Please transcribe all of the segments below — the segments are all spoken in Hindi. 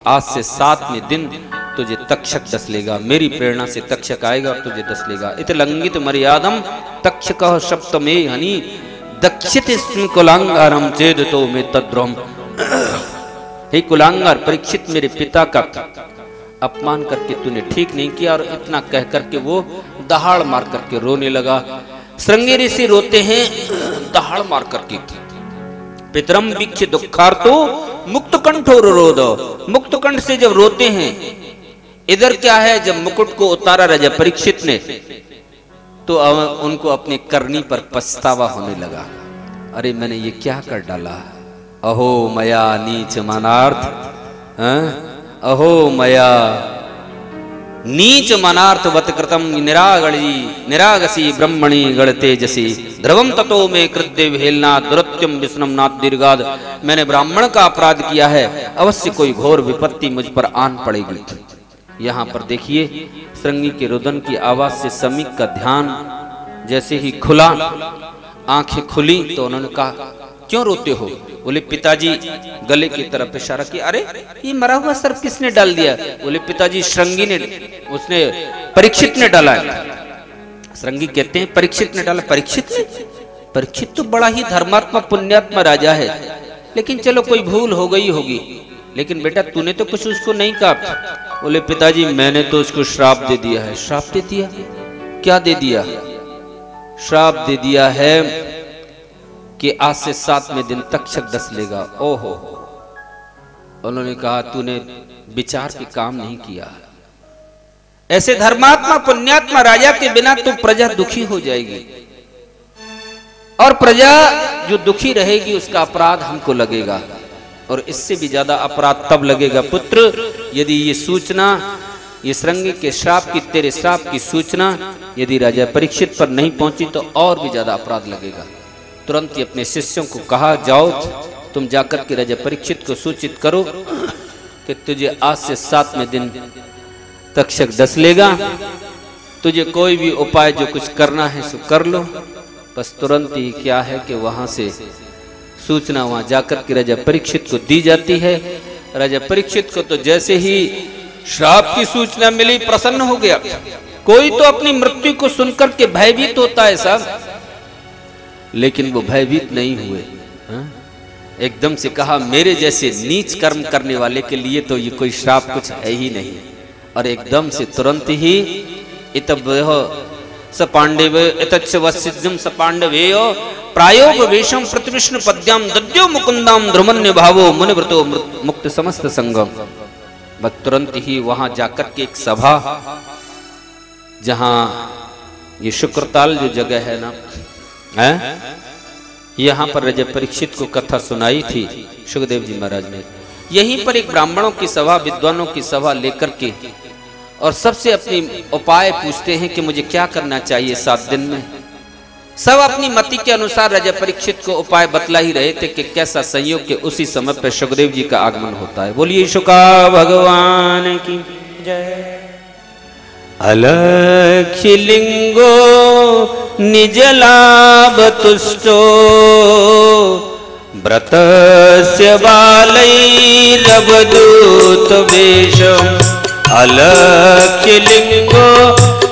आज से 7वें दिन तुझे तक्षक डस लेगा, मेरी प्रेरणा से तक्षक आएगा और तुझे डस लेगा। इत लंघित मर्यादम तक्षक सप्तमे हनि दक्षित कुलांगारम चेद तो में तद्रोम। हे कुलांगार परीक्षित, मेरे पिता का अपमान करके तूने ठीक नहीं किया। और इतना कह करके वो दहाड़ मार करके रोने लगा। श्रृंगी ऋषि रोते हैं दहाड़ मार करके। पितरम वीक्ष्य दुखार्तो मुक्त कंठो रोद। मुक्त कंठ से जब रोते हैं, इधर क्या है, जब मुकुट को उतारा राजा परीक्षित ने तो उनको अपनी करनी पर पछतावा होने लगा। अरे मैंने ये क्या कर डाला, अहो मया नीच मनार्थ, अहो मया नीच मनार्थ वत कृतम निरागसी ब्रह्मणि गण तेजसी ध्रुवम ततो में कृत्य विहेलना दुरत्यम विष्णुम नाथ दीर्घाद। मैंने ब्राह्मण का अपराध किया है, अवश्य कोई घोर विपत्ति मुझ पर आन पड़ेगी। यहाँ पर देखिए, श्रृंगी के रुदन की आवाज से समीक का ध्यान जैसे ही खुला, आंखें खुली तो उन्होंने कहा क्यों रोते हो? बोले पिताजी, गले की तरफ इशारा किया। अरे ये मरा हुआ सर्प किसने डाल दिया? बोले पिताजी श्रृंगी ने, उसने परीक्षित ने डाला है। श्रृंगी कहते हैं परीक्षित ने डाला। परीक्षित ने? परीक्षित तो बड़ा ही धर्मात्मा पुण्यात्मा राजा है, लेकिन चलो कोई भूल हो गई होगी, लेकिन बेटा तूने तो कुछ उसको नहीं कहा। बोले पिताजी मैंने तो उसको श्राप दे दिया है। श्राप दे दिया? क्या दे दिया? श्राप दे दिया है कि आज से 7वें दिन तक्षक डस लेगा। ओहो, उन्होंने कहा तूने विचार के काम नहीं किया। ऐसे धर्मात्मा पुण्यात्मा राजा के बिना तो प्रजा दुखी हो जाएगी, और प्रजा जो दुखी रहेगी उसका अपराध हमको लगेगा, और इससे भी ज्यादा अपराध तब लगेगा पुत्र यदि ये सूचना, ये श्रृंगी के श्राप की, तेरे श्राप की सूचना यदि राजा परीक्षित पर नहीं पहुंची तो और भी ज्यादा अपराध लगेगा। तुरंत ही अपने शिष्यों को कहा जाओ तुम जाकर के राजा परीक्षित को सूचित करो कि तुझे आज से 7वें दिन तक्षक डस लेगा। तुझे कोई भी उपाय जो कुछ करना है सो कर लो। बस तुरंत ही क्या है कि वहां से सूचना वहां जाकर के राजा परीक्षित को दी जाती है। राजा परीक्षित को तो जैसे ही श्राप की सूचना मिली प्रसन्न हो गया। कोई तो अपनी मृत्यु को सुनकर के भयभीत होता है साहब, लेकिन वो भयभीत नहीं हुए। एकदम से कहा मेरे जैसे नीच कर्म करने वाले के लिए तो ये कोई श्राप कुछ है ही नहीं। और एकदम से तुरंत ही सपांडव इतच्छवसिद्धिम सपांडवेय प्रायोपवेशम प्रतिविष्णु पद्याम दद्यो मुकुंदाम ध्रुमन्य भावो मुनिव्रतो मुक्त समस्त संगम। बस तुरंत ही वहां जाकर के एक सभा, जहां ये शुक्रताल जो जगह है ना, यहाँ पर राजा परीक्षित को कथा सुनाई थी सुखदेव जी महाराज ने। यहीं पर एक ब्राह्मणों की सभा, विद्वानों की सभा लेकर के, और सबसे अपनी उपाय पूछते हैं कि मुझे क्या करना चाहिए 7 दिन में। सब अपनी मति के अनुसार राजा परीक्षित को उपाय बतला ही रहे थे कि कैसा संयोग के उसी समय पर सुखदेव जी का आगमन होता है। बोलिए शुका भगवान की जय। अलक्ष्य लिंगो निज लाभ तुष्टो व्रतस्य बालैरवधूत वेशम्। अलक्ष्य लिंगो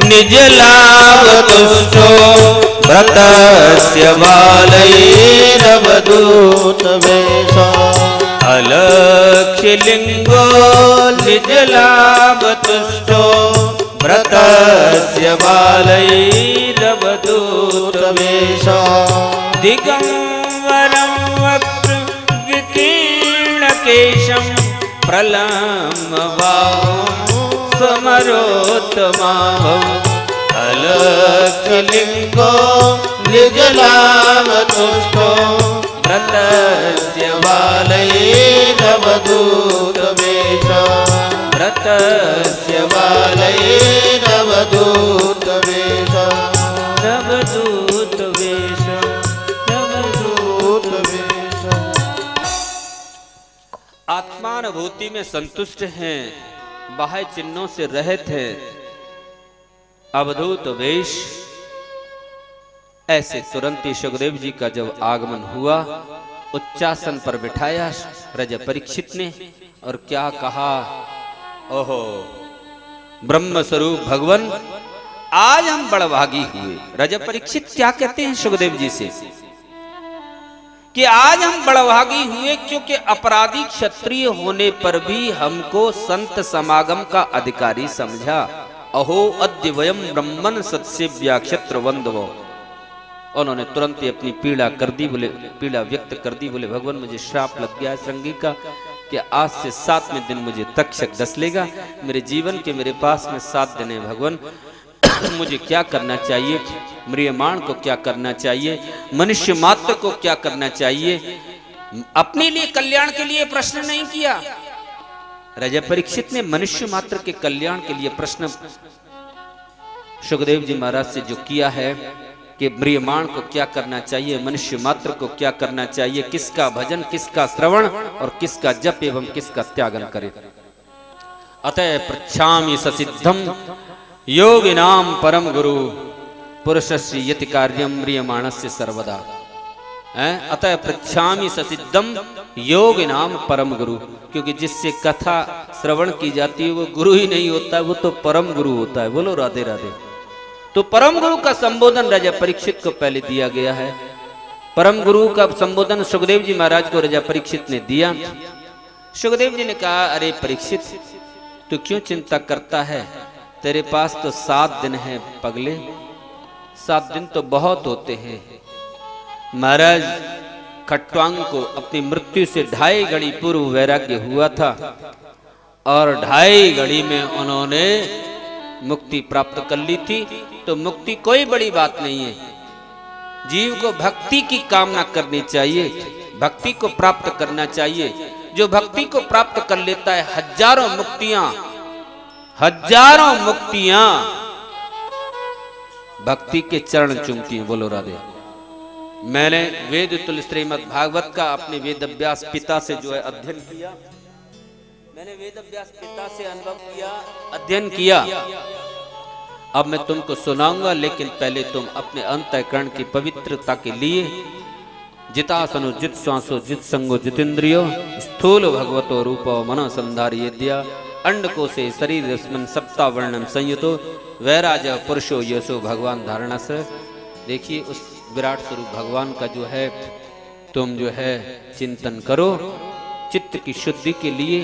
निज लाभ तुष्टो व्रतस्य बालैरवधूत वेशम्। अलक्ष्य लिंगो निज लाभ तुष्टो व्रतस्य बालैरवधूत वेशम्। दिगंबरं वक्त्र विकीर्णकेशं प्रलम्बबाहुं समरोत्तमाभं। अलक्ष्य लिंगो निजलाभतुष्टो व्रतस्य बालैरवधूत वेशम्। व्रतस्य बालैरवधूत वेशम्। रवधूत वेशम्, रवधूत वेशम्। आत्मानुभूति में संतुष्ट हैं, बाह्य चिन्हों से रहित हैं, अवधूत वेश। ऐसे तुरंत ही सुखदेव जी का जब आगमन हुआ उच्चासन पर बिठाया राजा परीक्षित ने और क्या कहा, ओहो ब्रह्म स्वरूप भगवान, आज हम बड़भागी हुए। राजा परीक्षित क्या कहते हैं सुखदेव जी से कि आज हम बड़भागी हुए क्योंकि अपराधी क्षत्रिय होने पर भी हमको संत समागम का अधिकारी समझा। अहो अद्य वयम ब्रह्मन सत्सेव्या क्षत्र वंदवो। उन्होंने तुरंत ही अपनी पीड़ा कर दी, बोले पीड़ा व्यक्त कर दी, बोले भगवान मुझे श्राप लग गया है श्रृंगी का कि आज से 7वें दिन मुझे तक्षक डस लेगा। मेरे जीवन के मेरे पास में 7 दिन है भगवान, मुझे क्या करना चाहिए, म्रियमाण को क्या करना चाहिए, मनुष्य मात्र को क्या करना चाहिए। अपने लिए कल्याण के लिए प्रश्न नहीं किया राजा परीक्षित ने, मनुष्य मात्र के कल्याण के लिए प्रश्न सुखदेव जी महाराज से जो किया है कि म्रियमाण को क्या करना चाहिए, मनुष्य मात्र को क्या करना चाहिए, किसका भजन, किसका श्रवण और किसका जप एवं किसका त्यागन करे। अतः पृच्छामि ससिद्धम योगिनाम परम गुरु पुरुषस्य यति कार्यम म्रियमाणस्य सर्वदा। अतः पृच्छामि ससिद्धम योगिनाम परम गुरु, क्योंकि जिससे कथा श्रवण की जाती है वो गुरु ही नहीं होता है, वो तो परम गुरु होता है। बोलो राधे राधे। तो परम गुरु का संबोधन राजा परीक्षित को पहले दिया गया है। परम गुरु का संबोधन सुखदेव जी महाराज को राजा परीक्षित ने दिया। सुखदेव जी ने कहा, अरे परीक्षित तू क्यों चिंता करता है, तेरे पास तो 7 दिन है पगले, 7 दिन तो बहुत होते हैं। महाराज खट्वांग को अपनी मृत्यु से 2.5 घड़ी पूर्व वैराग्य हुआ था और 2.5 घड़ी में उन्होंने मुक्ति प्राप्त कर ली थी। तो मुक्ति कोई बड़ी बात नहीं है, जीव को भक्ति की कामना करनी चाहिए, भक्ति को प्राप्त करना चाहिए। जो भक्ति को प्राप्त कर लेता है हजारों मुक्तियां भक्ति के चरण चूमती हैं। बोलो राधे। मैंने वेद तुल्य श्रीमद् भागवत का अपने वेद अभ्यास पिता से जो है अध्ययन किया, मैंने वेद अभ्यास पिता से अनुभव किया, अध्ययन किया। अब मैं तुमको सुनाऊंगा, लेकिन पहले तुम अपने अंतःकरण की पवित्रता के लिए जितासनो जित श्वासो जित संगो जितेंद्रियो स्थूल भगवतो रूपो मन संधार्येद्या अंडको से शरीर स्मन सप्ता वर्णन संयुतो वैराज पुरुषो यशो भगवान धारणस। देखिए उस विराट स्वरूप भगवान का जो है तुम जो है चिंतन करो। चित्त की शुद्धि के लिए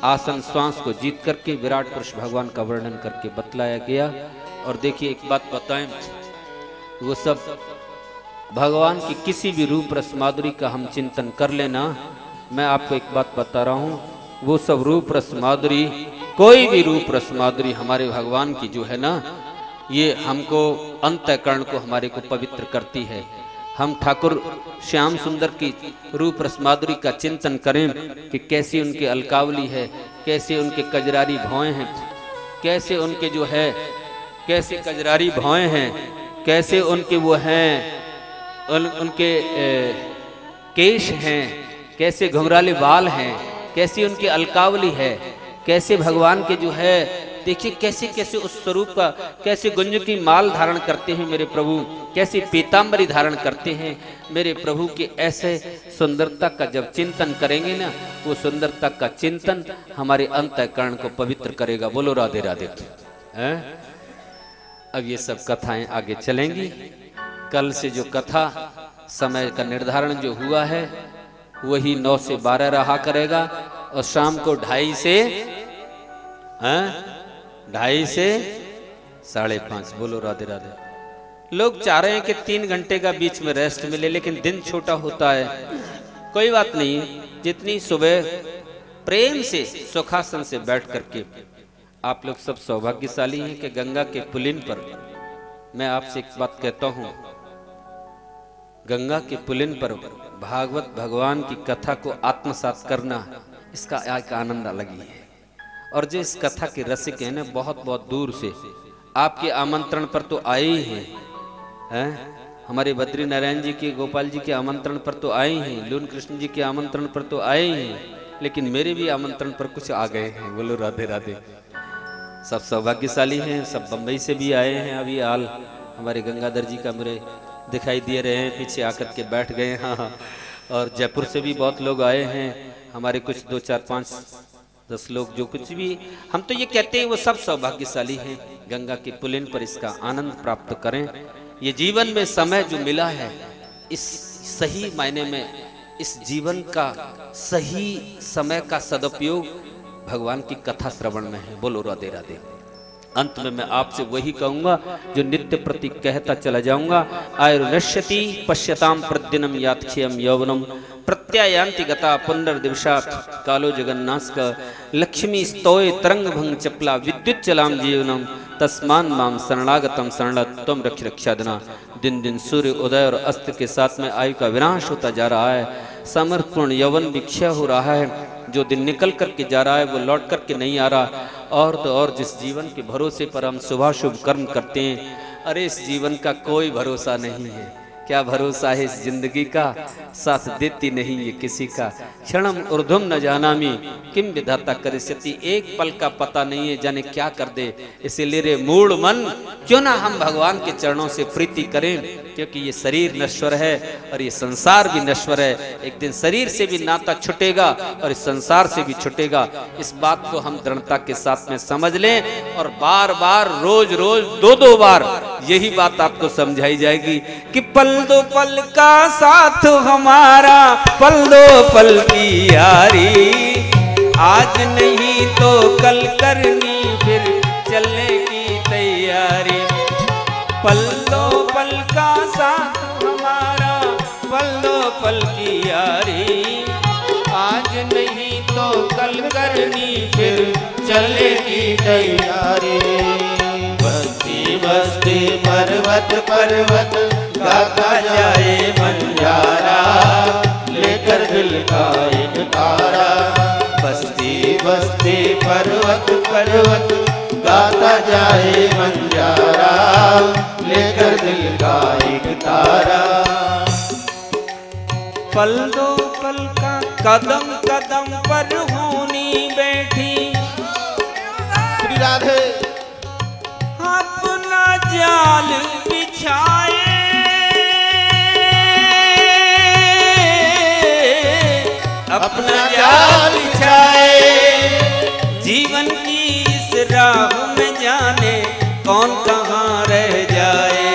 आसन श्वास को जीत करके विराट पुरुष भगवान का वर्णन करके बतलाया गया। और देखिए एक बात बताएं, वो सब भगवान की किसी भी रूप रस माधुरी का हम चिंतन कर लेना, मैं आपको एक बात बता रहा हूँ, वो सब रूप रस माधुरी, कोई भी रूप रस माधुरी हमारे भगवान की जो है ना, ये हमको अंतःकरण को हमारे को पवित्र करती है। हम ठाकुर श्याम सुंदर की रूप रस माधुरी का चिंतन करें कि कैसी उनके अलकावली है, कैसे उनके कजरारी भौएं हैं, कैसे उनके जो है कैसे कजरारी भौएं हैं, कैसे उनके वो हैं उनके केश हैं, कैसे घुंघराले बाल हैं, कैसी उनकी अलकावली है, कैसे भगवान के जो है देखिए कैसे कैसे उस स्वरूप का, कैसे गुंज की माल धारण करते हैं मेरे प्रभु, कैसे पीताम्बरी धारण करते हैं मेरे प्रभु के। ऐसे सुंदरता का जब चिंतन करेंगे ना, वो सुंदरता का चिंतन हमारे अंतःकरण को पवित्र करेगा। बोलो राधे राधे। अब ये सब कथाएं आगे चलेंगी। कल से जो कथा समय का निर्धारण जो हुआ है वही 9 से 12 रहा करेगा और शाम को 2:30 से 5:30। बोलो राधे राधे। लोग चाह रहे हैं कि 3 घंटे का बीच में रेस्ट मिले, लेकिन दिन छोटा होता है, कोई बात नहीं। जितनी सुबह प्रेम से सुखासन से बैठ करके आप लोग सब सौभाग्यशाली हैं कि गंगा के पुलिन पर, मैं आपसे एक बात कहता हूं, गंगा के पुलिन पर भागवत भगवान की कथा को आत्मसात करना, इसका एक आनंद अलग ही है। और जो इस कथा के रसिक हैं ना, बहुत बहुत दूर से आपके आमंत्रण पर तो आए ही हैं, हमारे बद्री नारायण जी के, गोपाल जी के आमंत्रण पर तो आए हैं, लून कृष्ण जी के आमंत्रण पर तो आए ही हैं, लेकिन मेरे भी आमंत्रण पर कुछ आ गए हैं। बोलो राधे राधे। सब सौभाग्यशाली हैं, सब बम्बई से भी आए हैं। अभी हाल हमारे गंगाधर जी का मेरे दिखाई दे रहे हैं, पीछे आकर के बैठ गए। हाँ, और जयपुर से भी बहुत लोग आए हैं, हमारे कुछ 2 4 5 10 लोग, जो कुछ भी हम तो ये कहते हैं वो सब सौभाग्यशाली हैं, गंगा के पुलिन पर इसका आनंद प्राप्त करें। ये जीवन में समय जो मिला है, इस सही मायने में इस जीवन का सही समय का सदुपयोग भगवान की कथा श्रवण में है। बोलो राधे राधे। अंत में मैं आपसे वही कहूंगा जो नित्य प्रति कहता चला जाऊंगा। आयुर्नश्यति पश्यताम प्रद्दिनम यात्क्षयम यौवनम प्रत्यायांति गता पुनर्दिवसा कालो जगन्नाथ का लक्ष्मी स्तोय तरंग भंग चपला विद्युत चलाम जीवनम तस्मान माम शरणागतम शरणत तुम रक्ष रक्षादना। दिन दिन सूर्य उदय और अस्त के साथ में आयु का विनाश होता जा रहा है, समर्पण यौवन विक्षय हो रहा है, जो दिन निकल करके जा रहा है वो लौट करके नहीं आ रहा। और तो और जिस जीवन के भरोसे पर हम शुभ शुभ कर्म करते हैं, अरे इस जीवन का कोई भरोसा नहीं है। क्या भरोसा है इस जिंदगी का, साथ देती नहीं ये किसी का। क्षणम ऊर्ध्वम न जानामि किम विधाता करिष्यति, एक पल का पता नहीं है जाने क्या कर दे। इसीलिए रे मूढ़ मन, क्यों ना हम भगवान के चरणों से प्रीति करें, क्योंकि ये शरीर नश्वर है और ये संसार भी नश्वर है। एक दिन शरीर से भी नाता छूटेगा और इस संसार से भी छूटेगा। इस बात को हम दृढ़ता के साथ में समझ लें और बार बार रोज रोज 2-2 बार यही बात आपको समझाई जाएगी कि पल दो पल का साथ हमारा, पल दो पल की यारी, आज नहीं तो कल करनी फिर चलने की तैयारी। पल दो पल का साथ हमारा, पल दो पल की यारी, आज नहीं तो कल करनी फिर चलने की तैयारी। बस्ती बस्ती पर्वत पर्वत गाता जाए बंजारा, लेकर दिल का एक तारा। बस्ती बस्ती पर्वत पर्वत गाता जाए बंजारा, लेकर दिल का एक तारा। पल दो पल का कदम कदम पर होनी बैठी, श्री राधे। अपना जाल बिछाए, अपना जाल बिछाए, जीवन की इस राह में जाने कौन कहाँ रह जाए।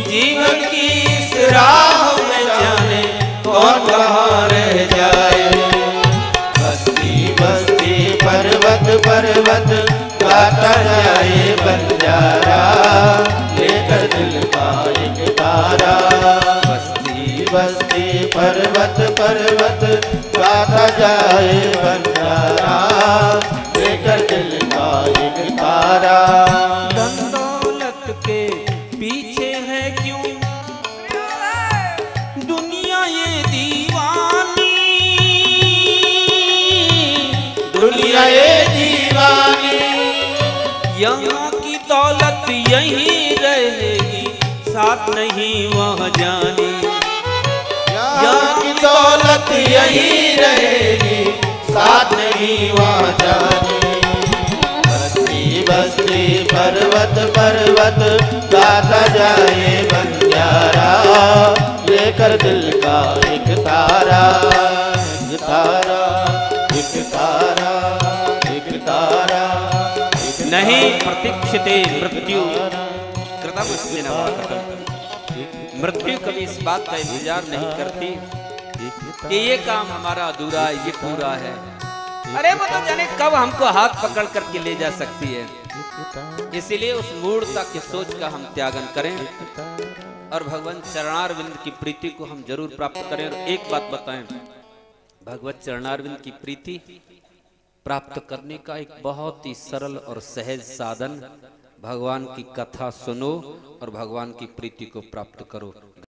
जीवन की इस राह में जाने कौन कहाँ रह जाए। बस्ती बस्ती पर्वत पर्वत गाता जाए बंजारा, लेकर दिल का एक तारा। बस्ती बस्ती पर्वत पर्वत गाता जाए बंजारा, लेकर दिल का एक तारा। धन दौलत के पीछे है क्यों दुनिया ये दीवानी, दुनिया ये दीवानी। यहाँ की दौलत यहीं रहेगी, साथ नहीं वह जानी। यहाँ की दौलत यहीं रहेगी, साथ नहीं वहाँ जानी। बस्ती बस्ती पर्वत पर्वत गाता जाए बंजारा, लेकर दिल का एक तारा। एक तारा एक तारा एक तारा नहीं प्रतीक्षिते मृत्यु, मृत्यु कभी इस बात का इंतजार नहीं करती कि ये काम हमारा अधूरा है, ये पूरा है। अरे वो तो जाने कब हमको हाथ पकड़ करके ले जा सकती है। इसीलिए उस मूढ़ता की सोच का हम त्यागन करें और भगवान चरणारविंद की प्रीति को हम जरूर प्राप्त करें। और एक बात बताएं, भगवत चरणारविंद की प्रीति प्राप्त करने का एक बहुत ही सरल और सहज साधन, भगवान की कथा सुनो और भगवान की प्रीति को प्राप्त करो।